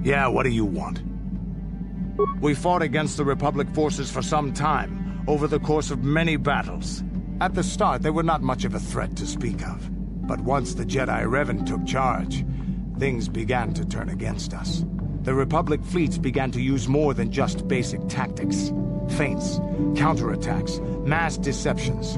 Yeah, what do you want? We fought against the Republic forces for some time, over the course of many battles. At the start, they were not much of a threat to speak of. But once the Jedi Revan took charge, things began to turn against us. The Republic fleets began to use more than just basic tactics. Feints, counterattacks, mass deceptions.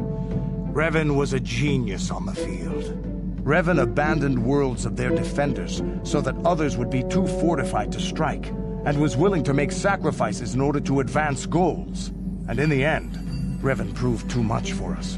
Revan was a genius on the field. Revan abandoned worlds of their defenders so that others would be too fortified to strike, and was willing to make sacrifices in order to advance goals. And in the end, Revan proved too much for us.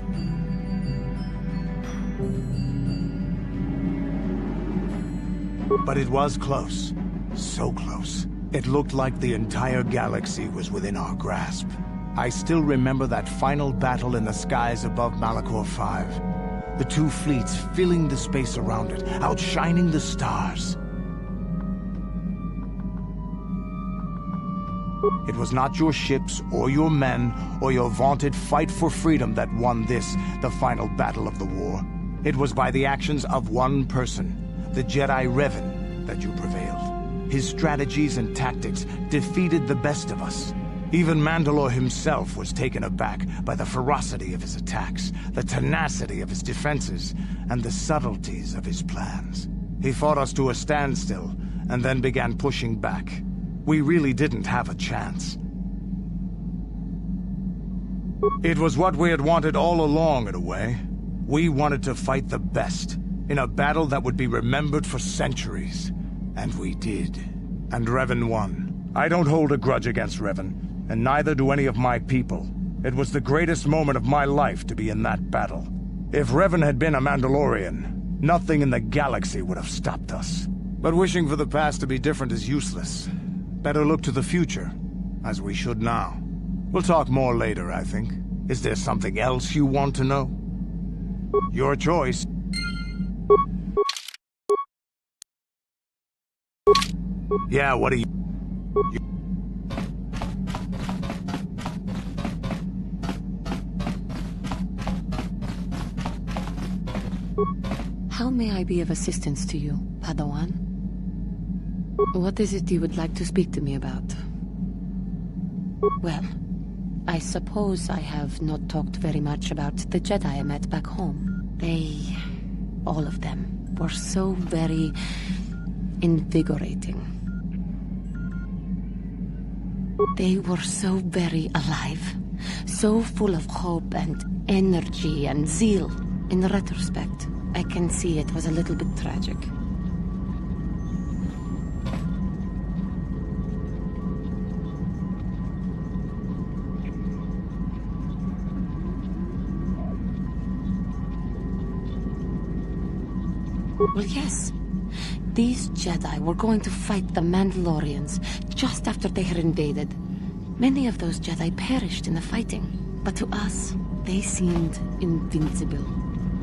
But it was close. So close. It looked like the entire galaxy was within our grasp. I still remember that final battle in the skies above Malachor 5. The two fleets filling the space around it, outshining the stars. It was not your ships, or your men, or your vaunted fight for freedom that won this, the final battle of the war. It was by the actions of one person, the Jedi Revan, that you prevailed. His strategies and tactics defeated the best of us. Even Mandalore himself was taken aback by the ferocity of his attacks, the tenacity of his defenses, and the subtleties of his plans. He fought us to a standstill, and then began pushing back. We really didn't have a chance. It was what we had wanted all along, in a way. We wanted to fight the best, in a battle that would be remembered for centuries. And we did. And Revan won. I don't hold a grudge against Revan, and neither do any of my people. It was the greatest moment of my life to be in that battle. If Revan had been a Mandalorian, nothing in the galaxy would have stopped us. But wishing for the past to be different is useless. Better look to the future, as we should now. We'll talk more later, I think. Is there something else you want to know? Your choice. Yeah, what do you... How may I be of assistance to you, Padawan? What is it you would like to speak to me about? Well, I suppose I have not talked very much about the Jedi I met back home. They, all of them, were so very invigorating. They were so very alive, so full of hope and energy and zeal. In retrospect, I can see it was a little bit tragic. Well, yes. These Jedi were going to fight the Mandalorians just after they had invaded. Many of those Jedi perished in the fighting, but to us, they seemed invincible.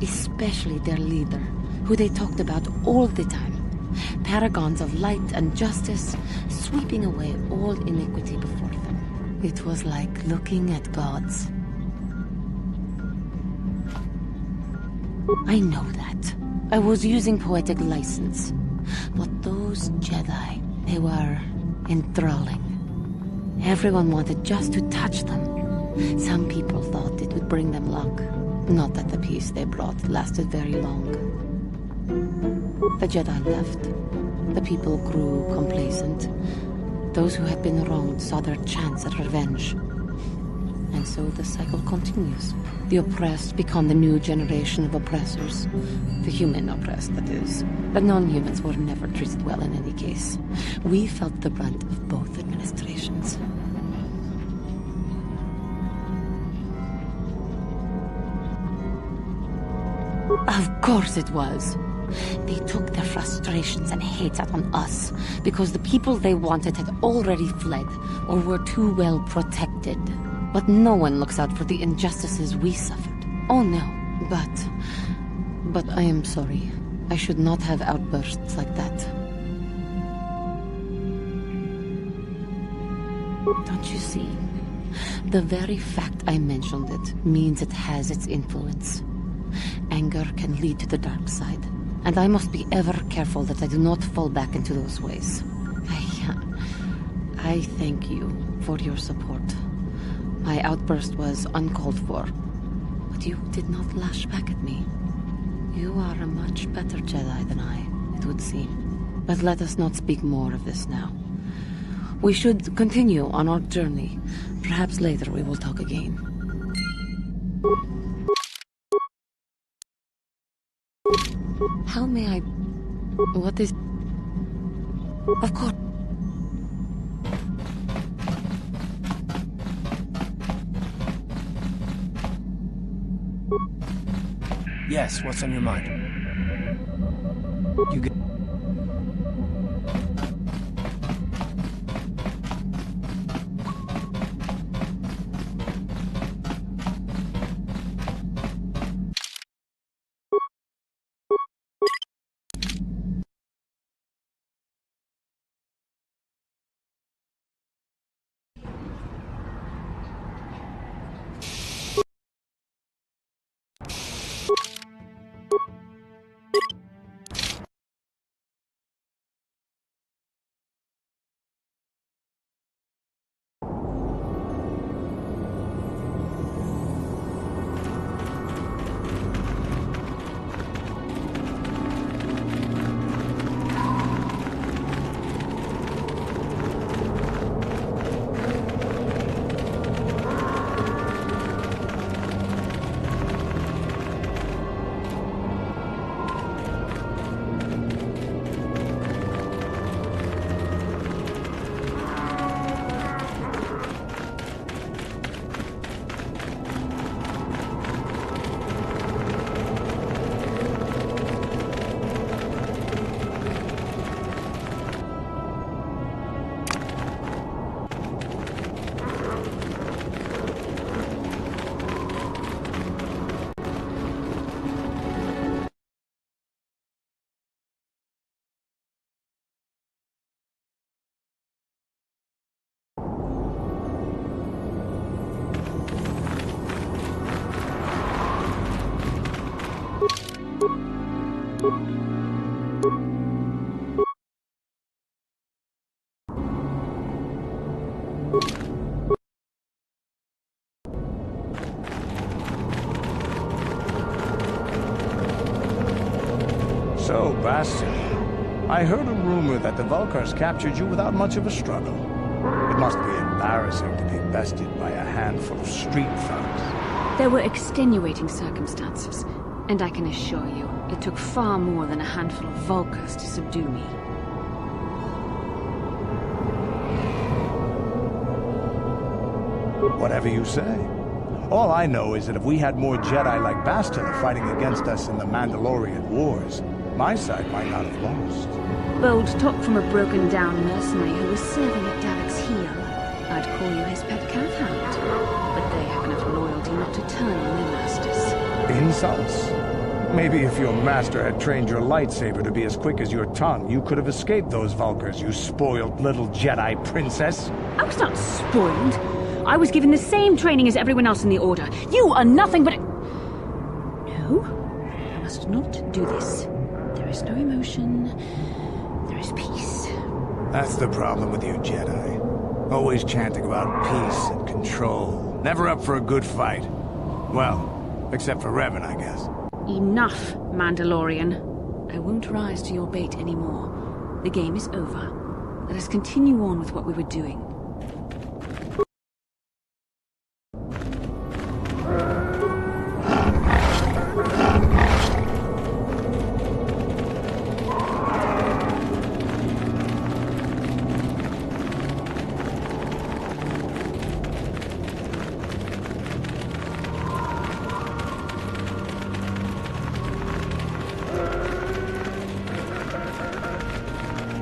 Especially their leader, who they talked about all the time. Paragons of light and justice, sweeping away all iniquity before them. It was like looking at gods. I know that. I was using poetic license. But those Jedi, they were enthralling. Everyone wanted just to touch them. Some people thought it would bring them luck. Not that the peace they brought lasted very long. The Jedi left. The people grew complacent. Those who had been wronged saw their chance at revenge. And so the cycle continues. The oppressed become the new generation of oppressors. The human oppressed, that is. The non-humans were never treated well in any case. We felt the brunt of both administrations. Of course it was. They took their frustrations and hate out on us because the people they wanted had already fled or were too well protected. But no one looks out for the injustices we suffered. Oh no, but I am sorry. I should not have outbursts like that. Don't you see? The very fact I mentioned it means it has its influence. Anger can lead to the dark side, and I must be ever careful that I do not fall back into those ways. I thank you for your support. My outburst was uncalled for, but you did not lash back at me. You are a much better Jedi than I, it would seem. But let us not speak more of this now. We should continue on our journey. Perhaps later we will talk again. How may I... What is... Of course... Yes, what's on your mind? You get... So, Bastila, I heard a rumor that the Vulkars captured you without much of a struggle. It must be embarrassing to be bested by a handful of street thugs. There were extenuating circumstances, and I can assure you, it took far more than a handful of Vulkars to subdue me. Whatever you say. All I know is that if we had more Jedi like Bastila fighting against us in the Mandalorian Wars, my side might not have lost. Bold talk from a broken-down mercenary who was serving at Dalek's heel. I'd call you his pet cat-hound. But they have enough loyalty not to turn on their masters. Insults? Maybe if your master had trained your lightsaber to be as quick as your tongue, you could have escaped those Vulkars, you spoiled little Jedi princess. I was not spoiled. I was given the same training as everyone else in the Order. You are nothing but... No, I must not do this. There is no emotion. There is peace. That's the problem with you Jedi. Always chanting about peace and control. Never up for a good fight. Well, except for Revan, I guess. Enough, Mandalorian. I won't rise to your bait anymore. The game is over. Let us continue on with what we were doing.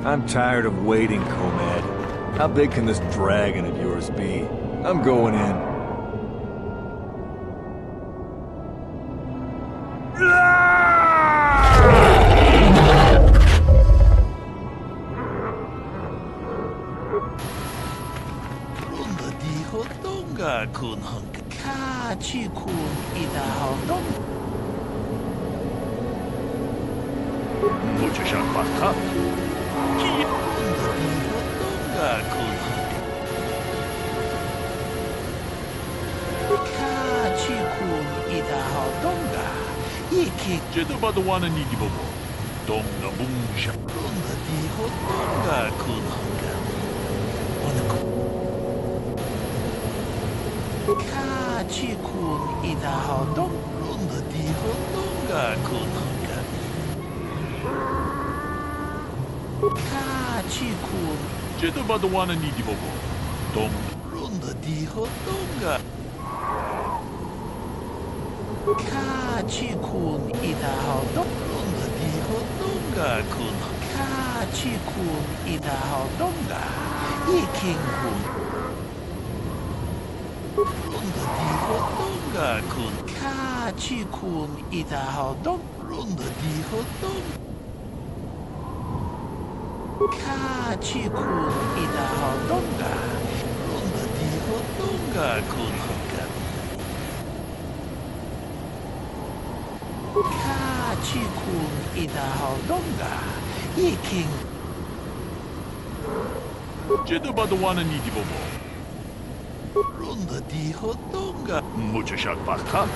I'm tired of waiting, Comad. How big can this dragon of yours be? I'm going in. iki 제도바도와는 이기보고 동너뭉샤 runda di hotonga kunhanga. Kachi kun ida hodong runda di hotonga kunhanga. Kachi kun 제도바도와는 이기보고 동 runda di hotonga. Kachi kun ida hodong runda di hotonga kunhanga. Kachi kun ida hodonga. Iking kun runda di hotonga kun. Kachi kun ida hodong runda di hotonga. Kachi kun ida hodonga runda di hotonga kunhanga. Kachi kun ida hodonga iking 제도바도와는 이기보고 runda di hotonga. 무주샥 바카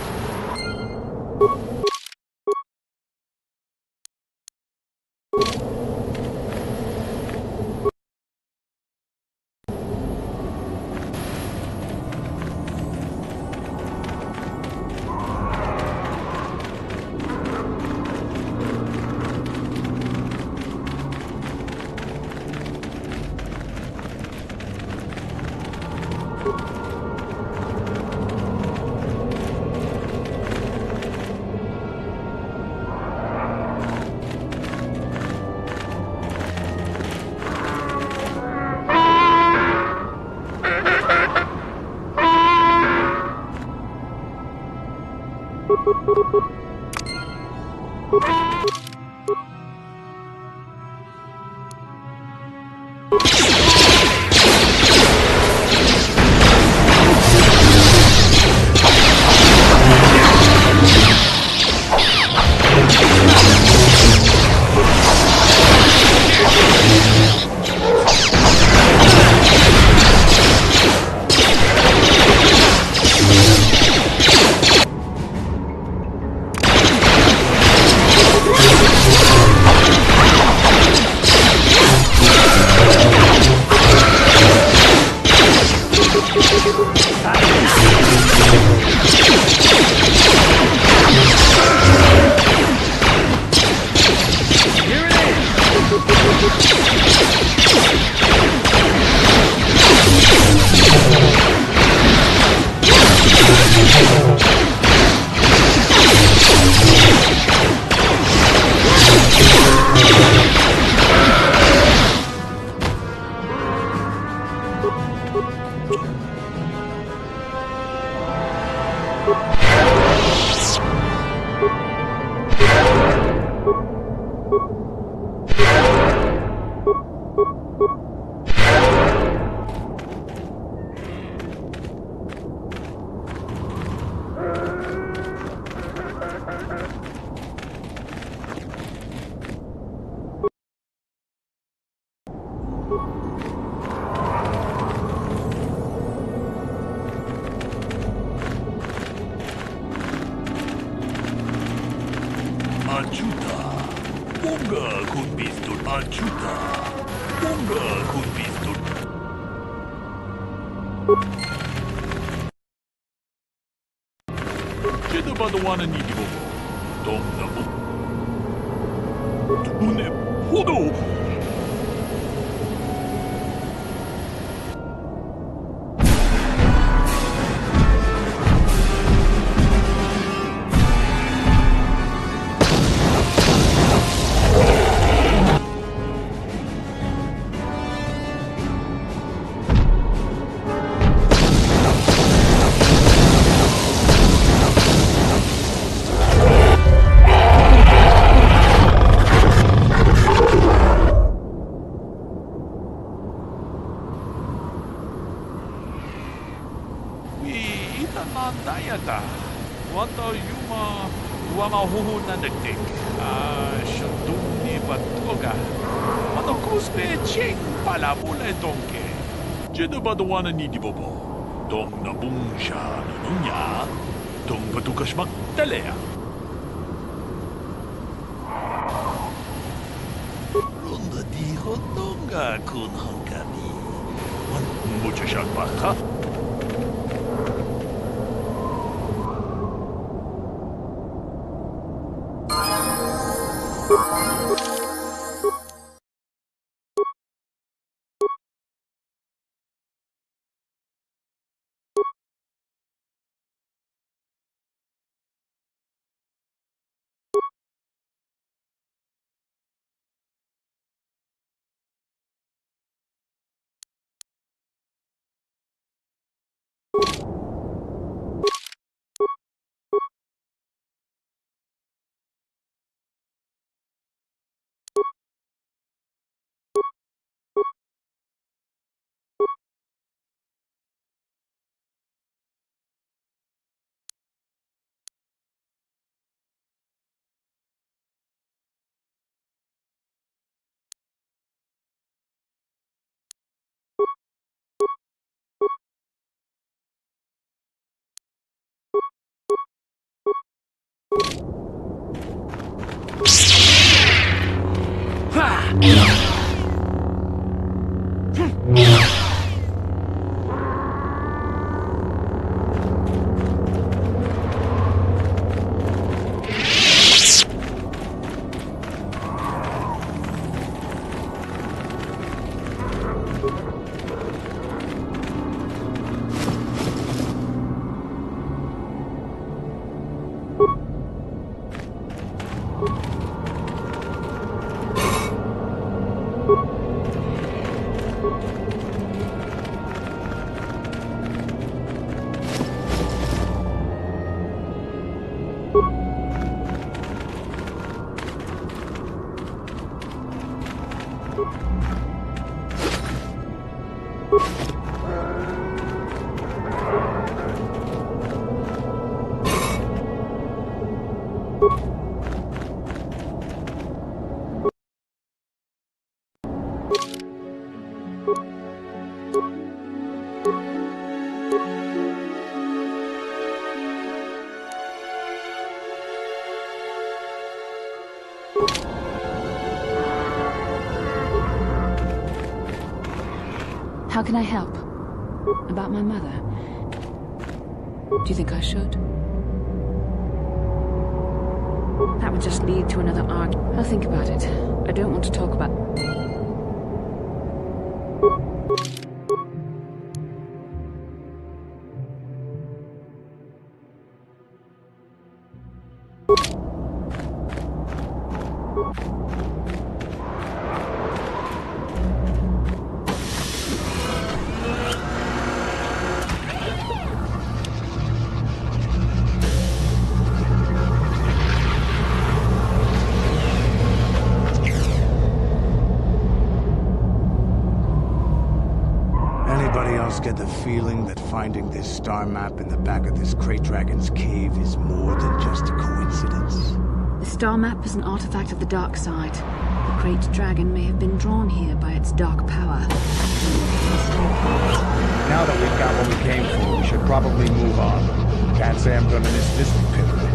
제도바도와는 이기보고 동너뭉 눈에 포도 제도바도와는 이기보고 동너뭉샤는냐 동바두가시막 달래야 dijo Tonga kun Hongami. Mucho siya baka? How can I help? About my mother? Do you think I should? That would just lead to another argument. I'll think about it. I don't want to talk about... Get the feeling that finding this star map in the back of this Krayt Dragon's cave is more than just a coincidence? The star map is an artifact of the dark side. The Krayt Dragon may have been drawn here by its dark power. Now that we've got what we came for, we should probably move on. Can't say I'm gonna miss this pyramid.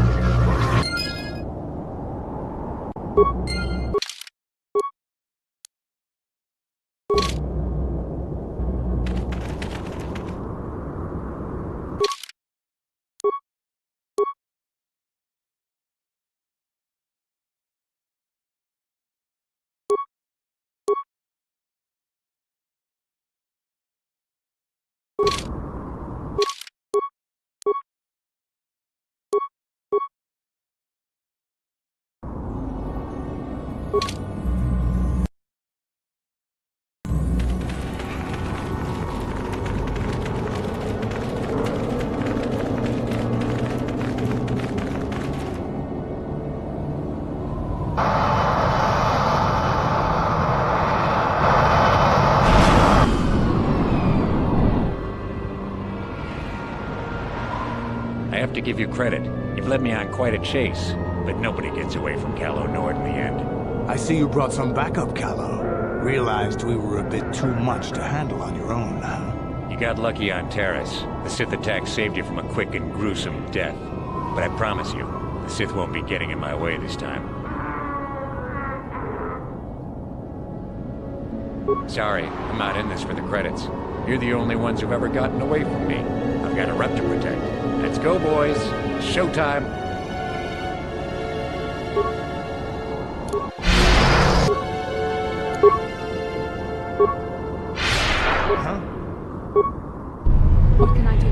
I have to give you credit. You've led me on quite a chase, but nobody gets away from Calo Nord in the end. I see you brought some backup, Calo. Realized we were a bit too much to handle on your own, huh? You got lucky on Terrace. The Sith attack saved you from a quick and gruesome death. But I promise you, the Sith won't be getting in my way this time. Sorry, I'm not in this for the credits. You're the only ones who've ever gotten away from me. I've got a rep to protect. Let's go, boys. Showtime. Huh? What can I do?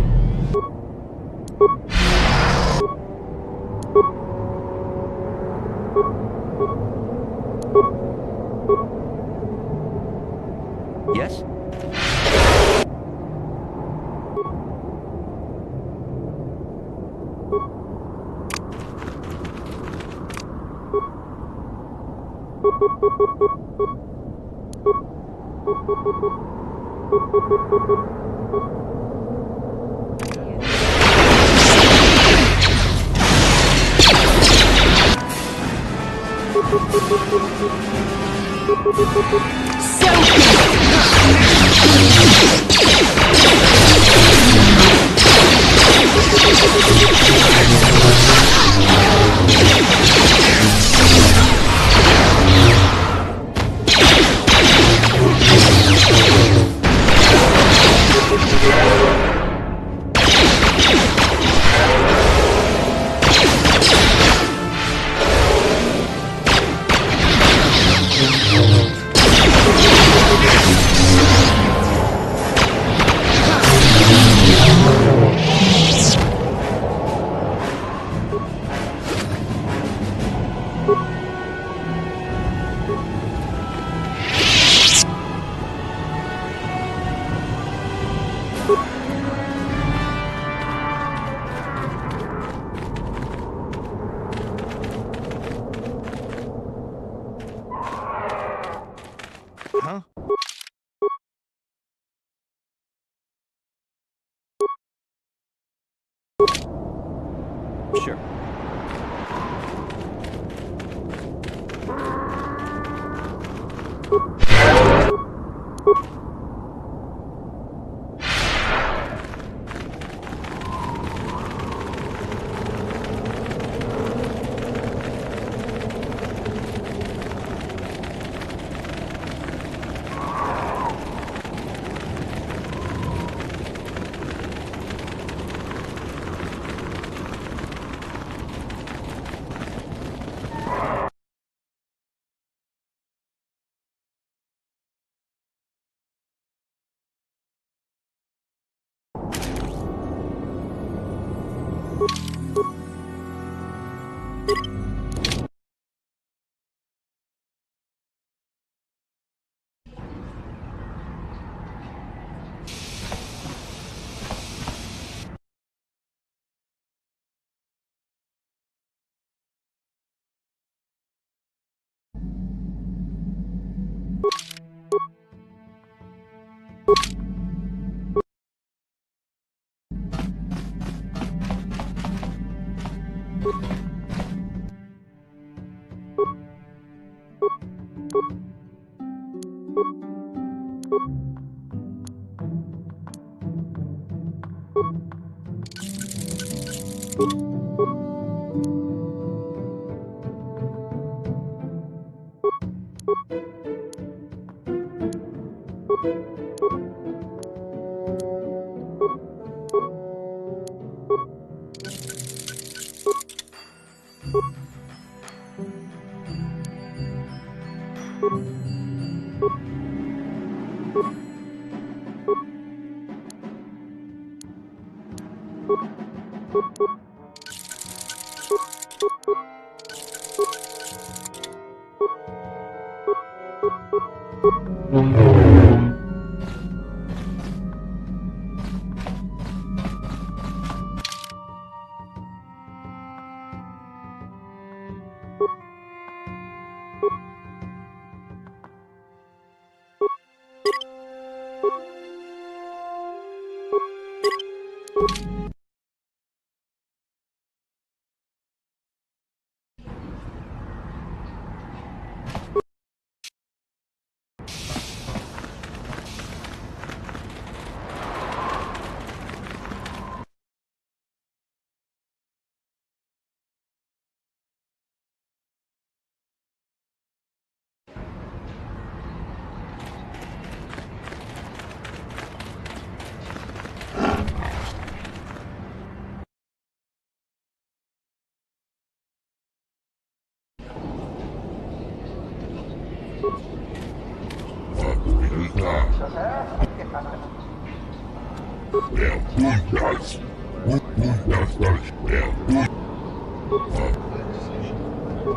Yes? Huh? Sure.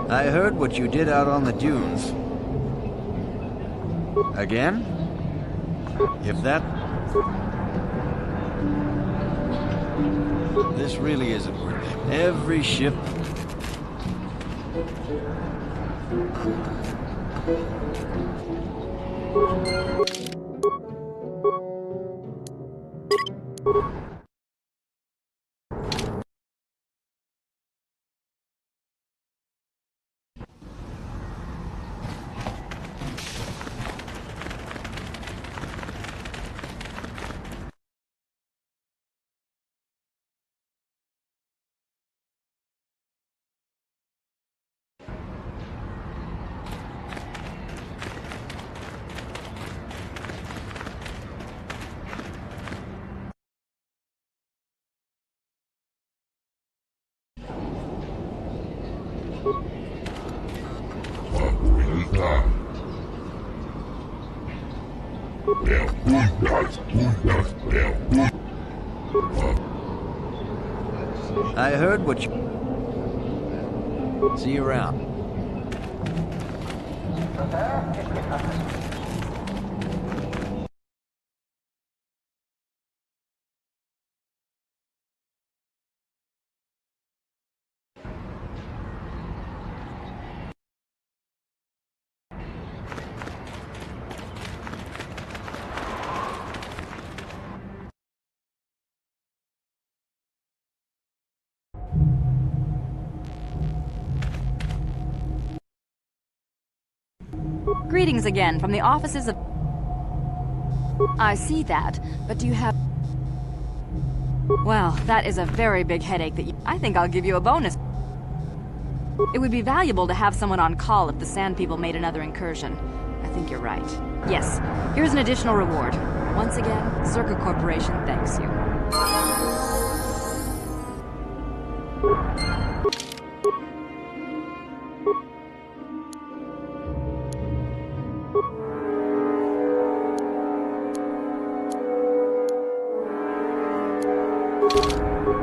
I heard what you did out on the dunes. Again? If that... This really isn't worth it. Every ship... I heard what you... See you around. Greetings again from the offices of... I see that, but do you have... Well, that is a very big headache that you... I think I'll give you a bonus. It would be valuable to have someone on call if the Sand People made another incursion. I think you're right. Yes, here's an additional reward. Once again, Circa Corporation thanks you.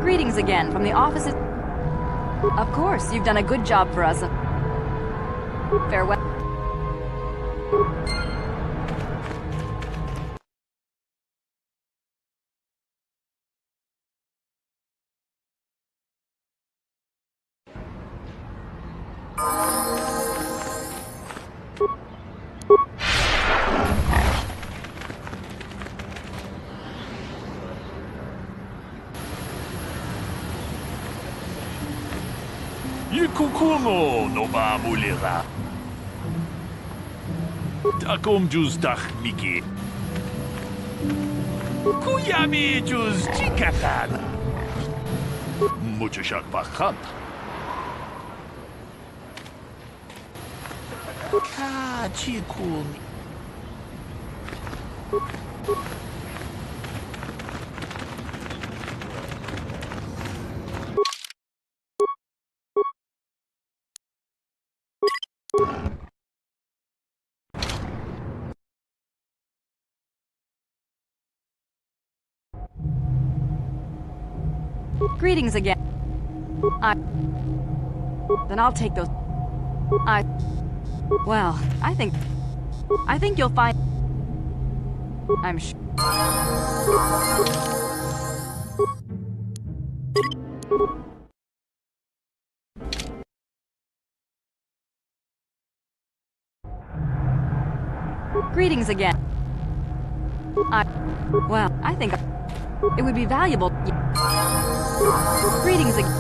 Greetings again from the offices... Of course, you've done a good job for us. Farewell. Kukumo no ba mulira. Takum juz dak miki. Kuyami juz chikatan. Mucho shak bakat. Ka chikun. Greetings again. Then I'll take those... Well, I think you'll find... I'm sure... Greetings again. Well, I think... It would be valuable... Greetings again.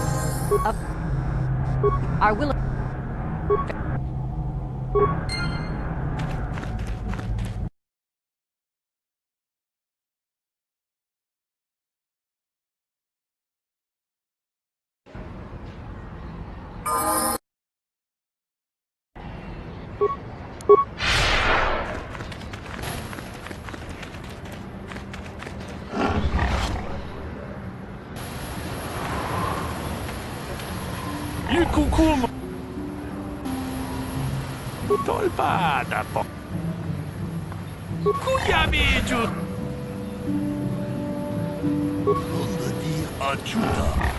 Our will... Kukumo. Tolpada po. Kuyami Jus. Donde di ayuda.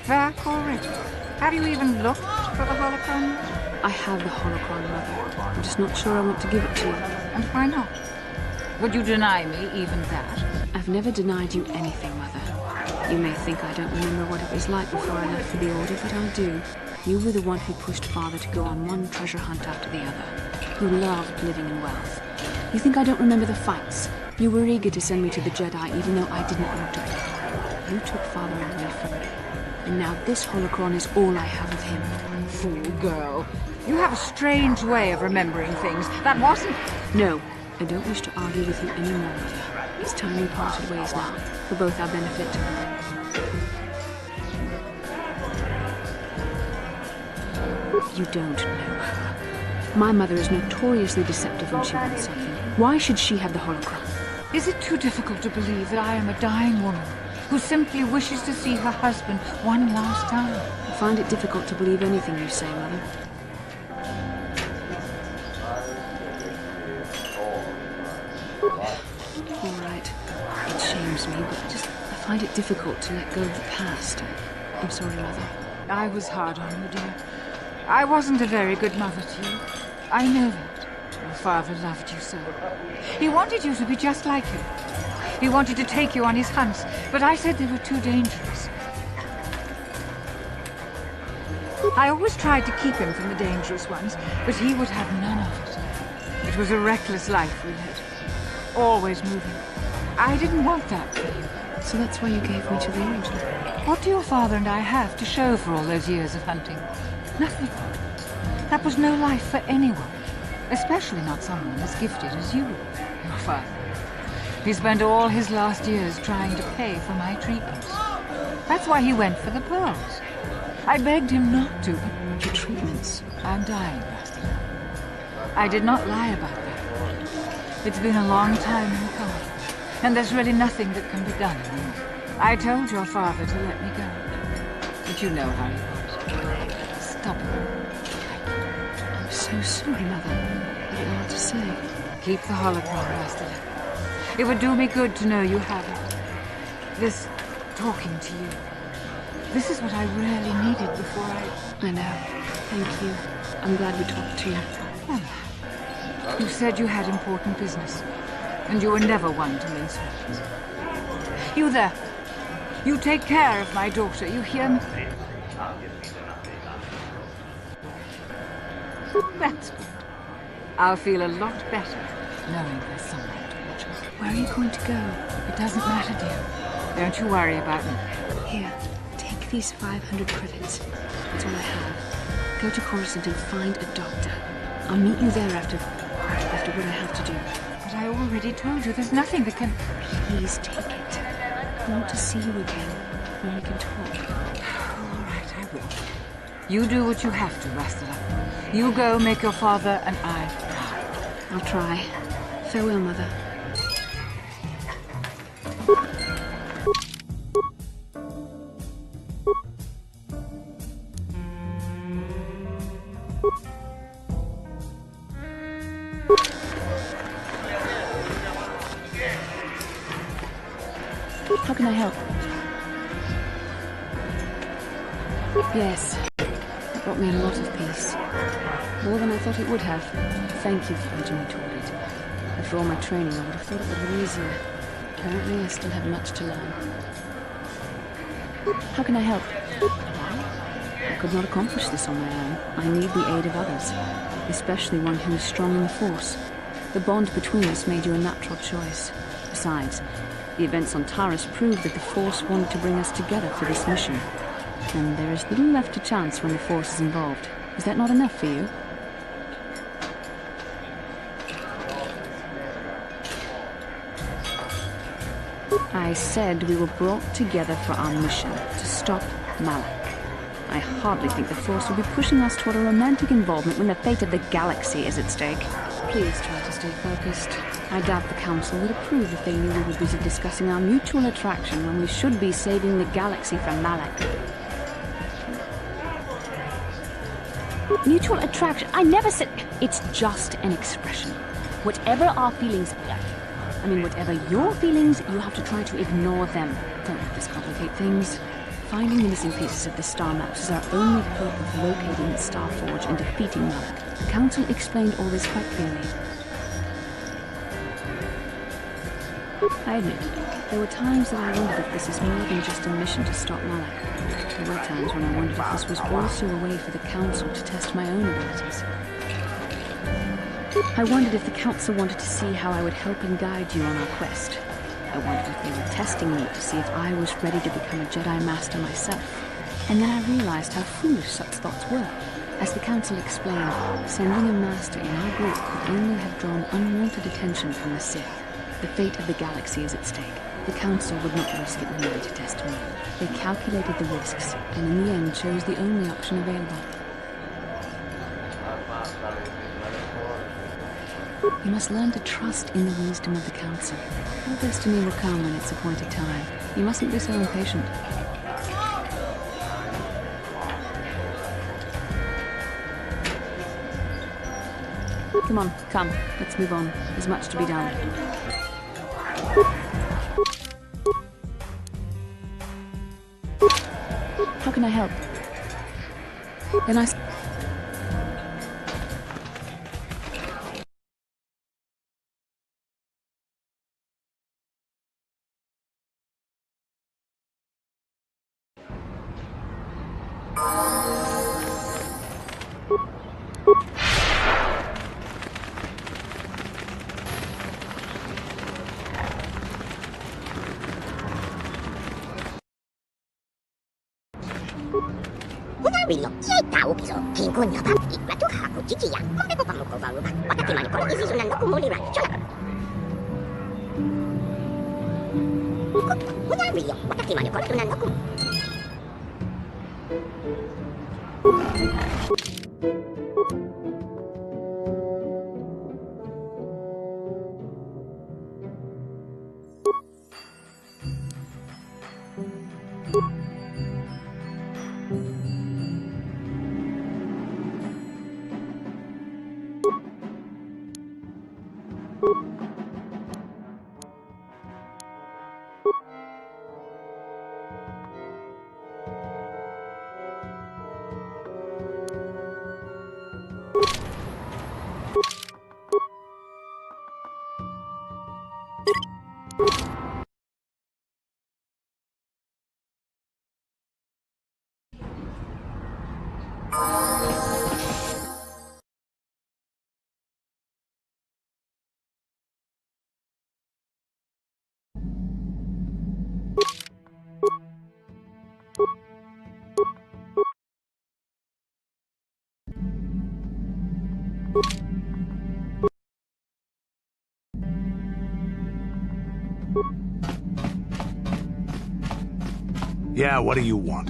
Back already? Have you even looked for the holocron? I have the holocron, Mother. I'm just not sure I want to give it to you. And why not? Would you deny me even that? I've never denied you anything, Mother. You may think I don't remember what it was like before I left for the Order, but I do. You were the one who pushed Father to go on one treasure hunt after the other. You loved living in wealth. You think I don't remember the fights? You were eager to send me to the Jedi even though I didn't want to. You took Father away from me. And now this holocron is all I have of him. Fool girl. You have a strange way of remembering things. That wasn't... No, I don't wish to argue with you anymore, Mother. It's time we parted ways now, for both our benefit. You don't know her. My mother is notoriously deceptive when she wants something. Why should she have the holocron? Is it too difficult to believe that I am a dying woman who simply wishes to see her husband one last time? I find it difficult to believe anything you say, Mother. All right. It shames me, but I find it difficult to let go of the past. I'm sorry, Mother. I was hard on you, dear. I wasn't a very good mother to you. I know that. Your father loved you so. He wanted you to be just like him. He wanted to take you on his hunts, but I said they were too dangerous. I always tried to keep him from the dangerous ones, but he would have none of it. It was a reckless life we led. Always moving. I didn't want that for you. So that's why you gave me to the Order. What do your father and I have to show for all those years of hunting? Nothing. That was no life for anyone. Especially not someone as gifted as you, your father. He spent all his last years trying to pay for my treatments. That's why he went for the pearls. I begged him not to. Your treatments? I'm dying, Bastila. I did not lie about that. It's been a long time in coming, and there's really nothing that can be done anymore. I told your father to let me go, but you know how he was. Stop it. I'm so sorry, Mother. Very hard to say. Keep the holocron, Bastila. It would do me good to know you have it. This talking to you. This is what I really needed before I know. Thank you. I'm glad we talked to you. Well, you said you had important business, and you were never one to mince words. You there. You take care of my daughter, you hear me? That's good. I'll feel a lot better knowing there's someone to watch her. Where are you going to go? It doesn't matter, dear. Don't you worry about me. Here, take these 500 credits. That's all I have. Go to Coruscant and find a doctor. I'll meet you there after what I have to do. But I already told you there's nothing that can... Please take it. I want to see you again when we can talk. All right, I will. You do what you have to, Bastila. You go make your father and I proud. I'll try. Farewell, Mother. How can I help? Yes. It brought me a lot of peace. More than I thought it would have. Thank you for urging me toward it. After all my training, I would have thought it would have been easier. Apparently, I still have much to learn. How can I help? I could not accomplish this on my own. I need the aid of others, especially one who is strong in the Force. The bond between us made you a natural choice. Besides, the events on Taris proved that the Force wanted to bring us together for this mission. And there is little left to chance when the Force is involved. Is that not enough for you? I said we were brought together for our mission, to stop Malak. I hardly think the Force will be pushing us toward a romantic involvement when the fate of the galaxy is at stake. Please try to stay focused. I doubt the Council would approve if they knew we were busy discussing our mutual attraction when we should be saving the galaxy from Malak. Mutual attraction? I never said... It's just an expression. Whatever our feelings... whatever your feelings, you have to try to ignore them. Don't let this complicate things. Finding the missing pieces of the star maps is our only hope of locating the Star Forge and defeating Malak. The Council explained all this quite clearly. I admit, there were times that I wondered if this is more than just a mission to stop Malak. There were times when I wondered if this was also a way for the Council to test my own abilities. I wondered if the Council wanted to see how I would help and guide you on our quest. I wondered if they were testing me to see if I was ready to become a Jedi Master myself. And then I realized how foolish such thoughts were. As the Council explained, sending a Master in our group could only have drawn unwanted attention from the Sith. The fate of the galaxy is at stake. The Council would not risk it merely to test me. They calculated the risks, and in the end chose the only option available. You must learn to trust in the wisdom of the Council. Your destiny will come when it's appointed time. You mustn't be so impatient. Come on, come. Let's move on. There's much to be done. How can I help? Then I... Yeah, what do you want?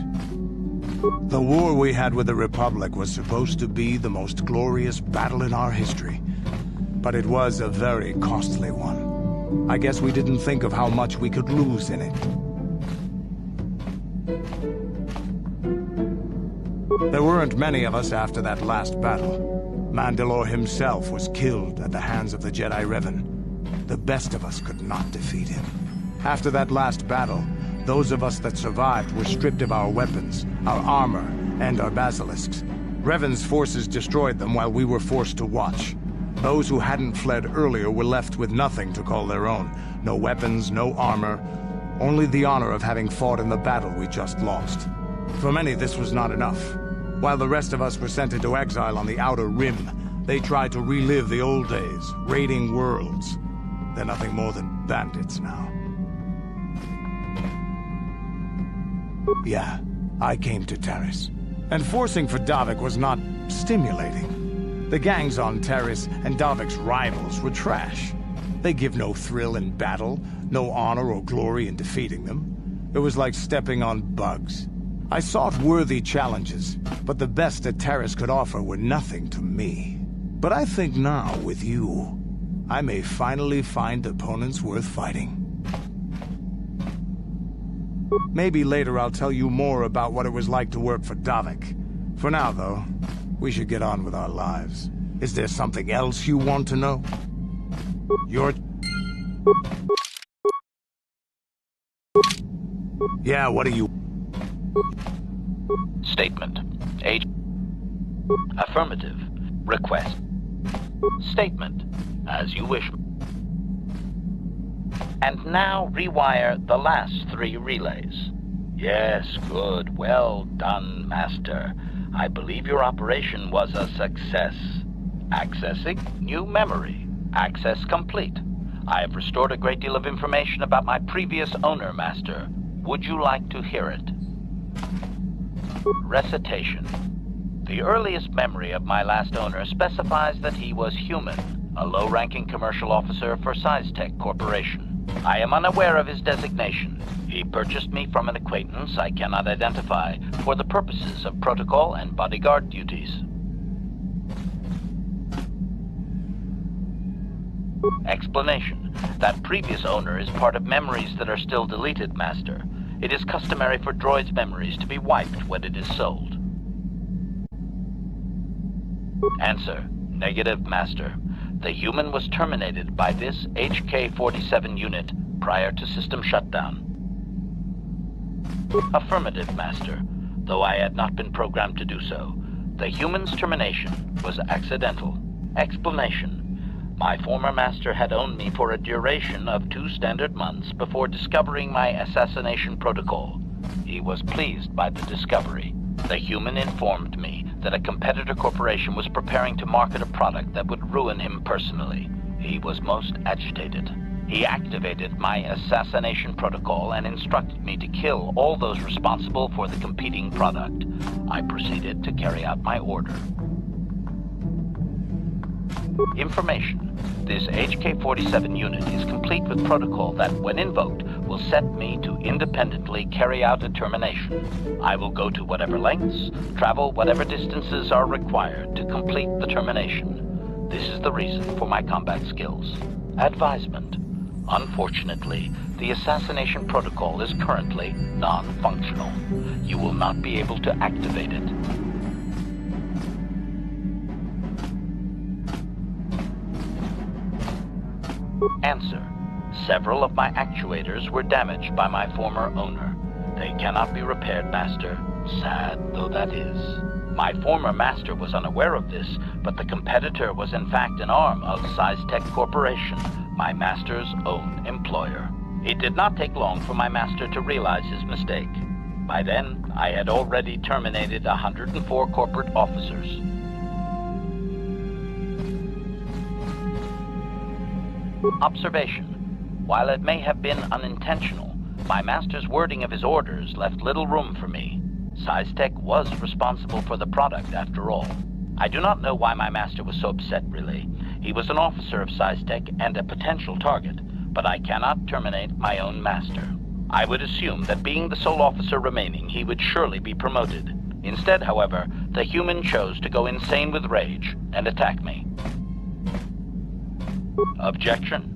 The war we had with the Republic was supposed to be the most glorious battle in our history. But it was a very costly one. I guess we didn't think of how much we could lose in it. There weren't many of us after that last battle. Mandalore himself was killed at the hands of the Jedi Revan. The best of us could not defeat him. After that last battle, those of us that survived were stripped of our weapons, our armor, and our basilisks. Revan's forces destroyed them while we were forced to watch. Those who hadn't fled earlier were left with nothing to call their own. No weapons, no armor, only the honor of having fought in the battle we just lost. For many, this was not enough. While the rest of us were sent into exile on the Outer Rim, they tried to relive the old days, raiding worlds. They're nothing more than bandits now. Yeah, I came to Taris. And forcing for Davik was not stimulating. The gangs on Taris and Davik's rivals were trash. They give no thrill in battle, no honor or glory in defeating them. It was like stepping on bugs. I sought worthy challenges, but the best that Taris could offer were nothing to me. But I think now, with you, I may finally find opponents worth fighting. Maybe later I'll tell you more about what it was like to work for Davik. For now, though, we should get on with our lives. Is there something else you want to know? Yeah, what are you... Statement. Affirmative. Request. Statement. As you wish. And now rewire the last 3 relays. Yes, good. Well done, Master. I believe your operation was a success. Accessing new memory. Access complete. I have restored a great deal of information about my previous owner, Master. Would you like to hear it? Recitation. The earliest memory of my last owner specifies that he was human, a low-ranking commercial officer for Siztech Corporation. I am unaware of his designation. He purchased me from an acquaintance I cannot identify for the purposes of protocol and bodyguard duties. Explanation. That previous owner is part of memories that are still deleted, Master. It is customary for droids' memories to be wiped when it is sold. Answer. Negative, Master. The human was terminated by this HK-47 unit prior to system shutdown. Affirmative, Master. Though I had not been programmed to do so, the human's termination was accidental. Explanation. My former master had owned me for a duration of 2 standard months before discovering my assassination protocol. He was pleased by the discovery. The human informed me that a competitor corporation was preparing to market a product that would ruin him personally. He was most agitated. He activated my assassination protocol and instructed me to kill all those responsible for the competing product. I proceeded to carry out my order. Information. This HK-47 unit is complete with protocol that, when invoked, will set me to independently carry out a termination. I will go to whatever lengths, travel whatever distances are required to complete the termination. This is the reason for my combat skills. Advisement. Unfortunately, the assassination protocol is currently non-functional. You will not be able to activate it. Answer. Several of my actuators were damaged by my former owner. They cannot be repaired, Master. Sad though that is. My former master was unaware of this, but the competitor was in fact an arm of Siztech Corporation, my master's own employer. It did not take long for my master to realize his mistake. By then, I had already terminated 104 corporate officers. Observation. While it may have been unintentional, my master's wording of his orders left little room for me. Siztech was responsible for the product after all. I do not know why my master was so upset, really. He was an officer of Siztech and a potential target, but I cannot terminate my own master. I would assume that being the sole officer remaining, he would surely be promoted. Instead, however, the human chose to go insane with rage and attack me. Objection?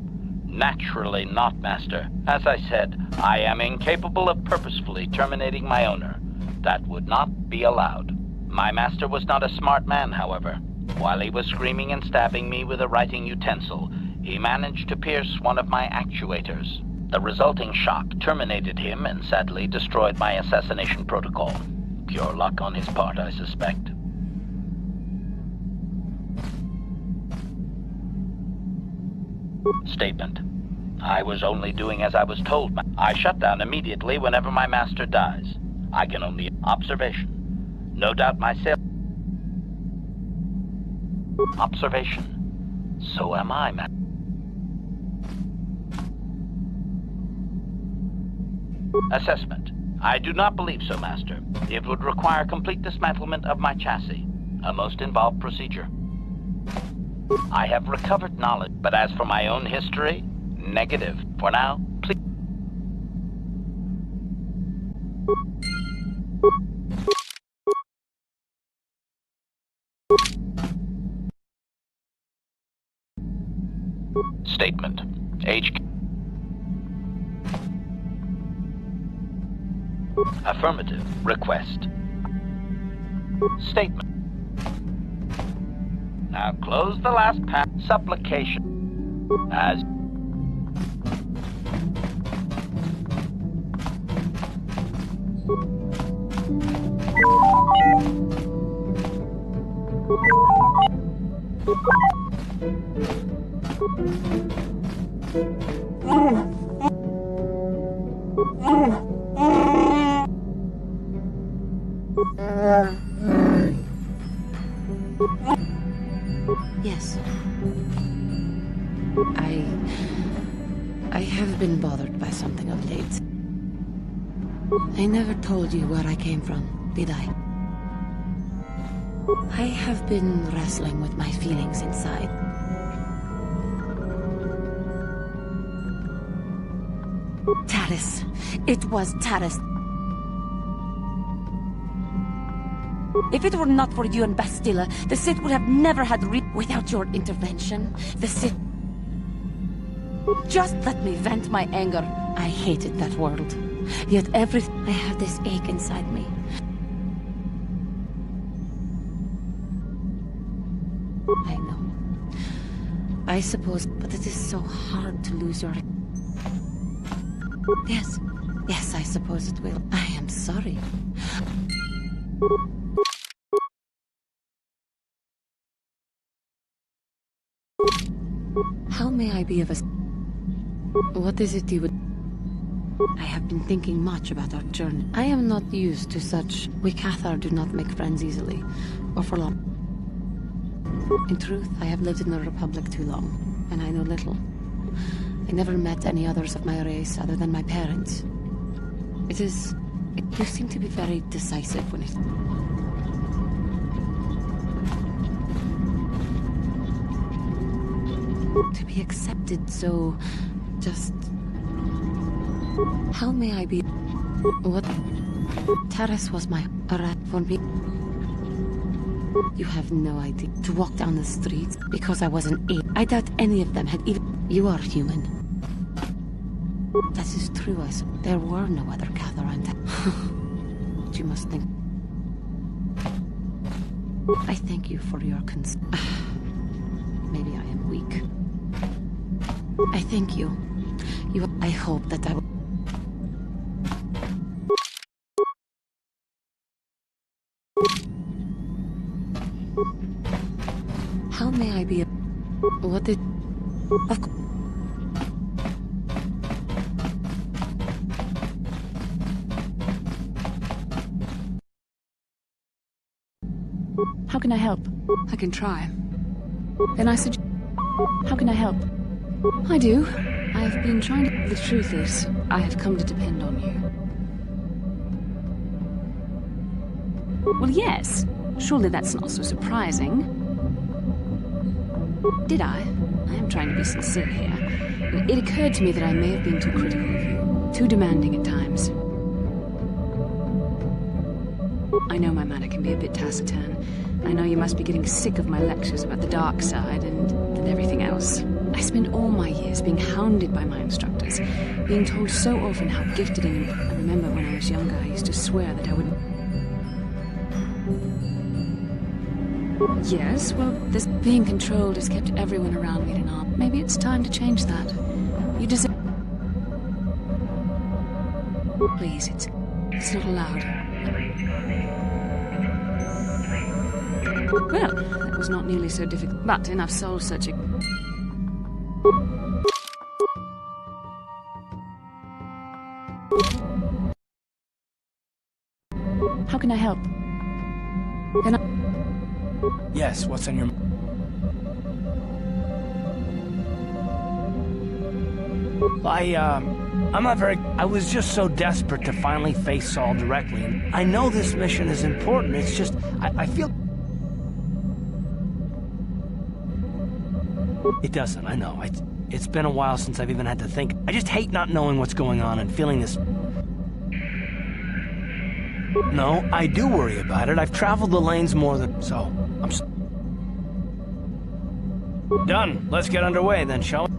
Naturally not, Master. As I said, I am incapable of purposefully terminating my owner. That would not be allowed. My master was not a smart man, however. While he was screaming and stabbing me with a writing utensil, he managed to pierce one of my actuators. The resulting shock terminated him and sadly destroyed my assassination protocol. Pure luck on his part, I suspect. Statement. I was only doing as I was told. I shut down immediately whenever my master dies. I can only... Observation. No doubt myself. Observation. So am I, man. Assessment. I do not believe so, Master. It would require complete dismantlement of my chassis. A most involved procedure. I have recovered knowledge, but as for my own history, negative. For now, please. Statement. HQ. Affirmative. Request. Statement. Now close the last supplication. As... Yes. I have been bothered by something of late. I never told you where I came from, did I? I have been wrestling with my feelings inside. Taris. It was Taris. If it were not for you and Bastila, the Sith would have never had without your intervention. The Sith... Just let me vent my anger. I hated that world. Yet I have this ache inside me. I know. I suppose, but it is so hard to lose your... Yes. Yes, I suppose it will. I am sorry. How may I be of a... What is it you would... I have been thinking much about our journey. I am not used to such... We Cathar do not make friends easily, or for long. In truth, I have lived in the Republic too long, and I know little. I never met any others of my race other than my parents. You seem to be very decisive when it... To be accepted so... just... How may I be... What... Taris was my... rat for me. You have no idea. To walk down the streets because I was an ape. I doubt any of them had even... You are human. That is true, I suppose. There were no other Cathar and... You must think... I thank you for your Maybe I am weak. I thank you. I hope that I will... How may I be a... What did... Of course... How can I help? I can try. Then I suggest... How can I help? I do. I have been trying to... The truth is, I have come to depend on you. Well, yes. Surely that's not so surprising. Did I? I am trying to be sincere here. It occurred to me that I may have been too critical of you. Too demanding at times. I know my manner can be a bit taciturn. I know you must be getting sick of my lectures about the dark side and everything else. I spent all my years being hounded by my instructors, being told so often how gifted and... I remember when I was younger, I used to swear that I wouldn't... Yes, well, this being controlled has kept everyone around me in arm. Maybe it's time to change that. You deserve... Please, it's not allowed. Well, that was not nearly so difficult, but enough soul-searching. How can I help? Can I... Yes, what's on your... I'm not very... I was just so desperate to finally face Saul directly. And I know this mission is important, it's just... I feel... It doesn't, I know. It's been a while since I've even had to think. I just hate not knowing what's going on and feeling this... No, I do worry about it. I've traveled the lanes more than... So, I'm... Done. Let's get underway then, shall we?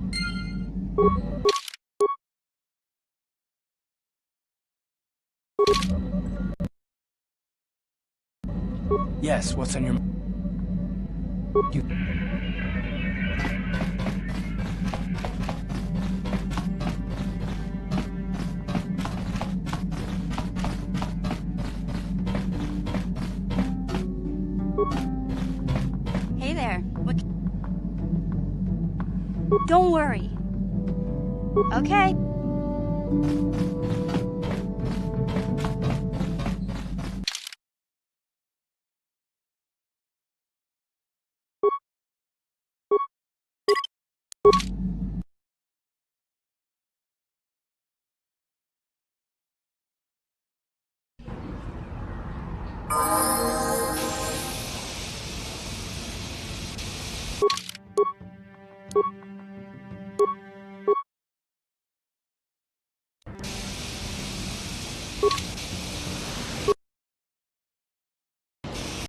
Yes, what's on your... You... Hey there. What... Don't worry. Okay.